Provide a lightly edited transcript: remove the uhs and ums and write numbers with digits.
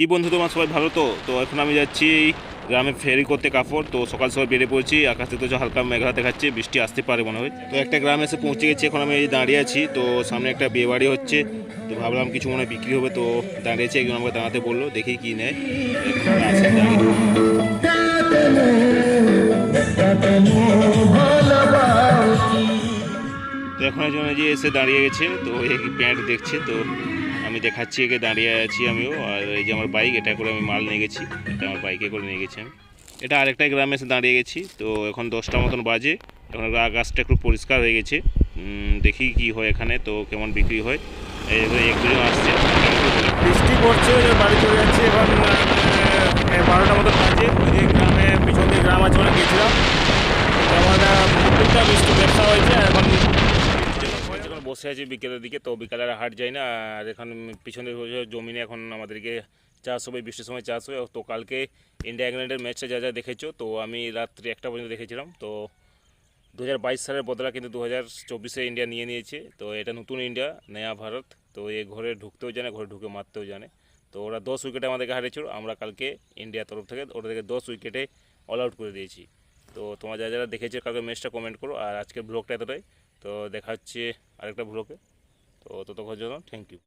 কি বন্ধু, তোমার সবাই ভালো তো? তো এখন আমি যাচ্ছি গ্রামে ফেরি করতে কাপড়। তো সকাল সকাল বেরিয়ে পড়েছি। আকাশে তো হালকা মেঘলা দেখাচ্ছে, বৃষ্টি আসতে পারে মনে হয়। তো একটা গ্রামে এসে পৌঁছে গেছি। এখন আমি এই দাঁড়িয়ে আছি। তো সামনে একটা বিয়ে বাড়ি হচ্ছে। তো ভাবলাম কিছু মনে হয় বিক্রি হবে, তো দাঁড়িয়েছি। একজন আমাকে দাঁড়াতে বললো, দেখি কি নেয়। এখন আমরা আসি দাঁড়িয়ে। তো এখন একজন এই যে এসে দাঁড়িয়ে গেছে। তো এই প্যান্ট দেখছে। তো আমি দেখাচ্ছি একে, দাঁড়িয়ে আছি আমিও। আর এই যে আমার বাইক, এটা করে আমি মাল নিয়ে গেছি। এটা আমার বাইকে করে নিয়ে গেছি আমি। এটা আরেকটা গ্রামে এসে দাঁড়িয়ে গেছি। তো এখন 10টা মতন বাজে। এখন আকাশটা একটু পরিষ্কার হয়ে গেছে। দেখি কি হয় এখানে, তো কেমন বিক্রি হয়। এই এক দুজন আসছে। বৃষ্টি পড়ছে, ওই যে বাড়ি চলে যাচ্ছে। এখন 12টা মতো বাজে। ওই যে গ্রামে পিছন দিয়ে গ্রাম আছে, ওখানে গেছিলাম। তেমন টুকটাক বৃষ্টি ব্যবসা হয়েছে। আর এখন এখন বসে আছি বিকেলের দিকে। তো বিকালে আর হাট যাই না। আর এখন পিছনে জমিনে এখন আমাদেরকে চাষ হবে, বৃষ্টির সময় চাষ হয়। তো কালকে ইন্ডিয়া ইংল্যান্ডের ম্যাচটা যা যা দেখেছো, তো আমি রাত্রি 1টা পর্যন্ত দেখেছিলাম। তো 2022 সালের বদলা কিন্তু 2024-এ ইন্ডিয়া নিয়ে নিয়েছে। তো এটা নতুন ইন্ডিয়া, নয়া ভারত। তো এই ঘরে ঢুকতেও জানে, ঘরে ঢুকে মারতেও জানে। তো ওরা 10 উইকেটে আমাদেরকে হারিয়েছিল। আমরা কালকে ইন্ডিয়ার তরফ থেকে ওদেরকে 10 উইকেটে অল আউট করে দিয়েছি। তো তোমরা যারা যারা দেখেছো কালকে ম্যাচটা কমেন্ট করো। আর আজকের ব্লগটা এতটাই। তো দেখা হচ্ছে আরেকটা ব্লগে। তো ততক্ষণ জন্য থ্যাংক ইউ।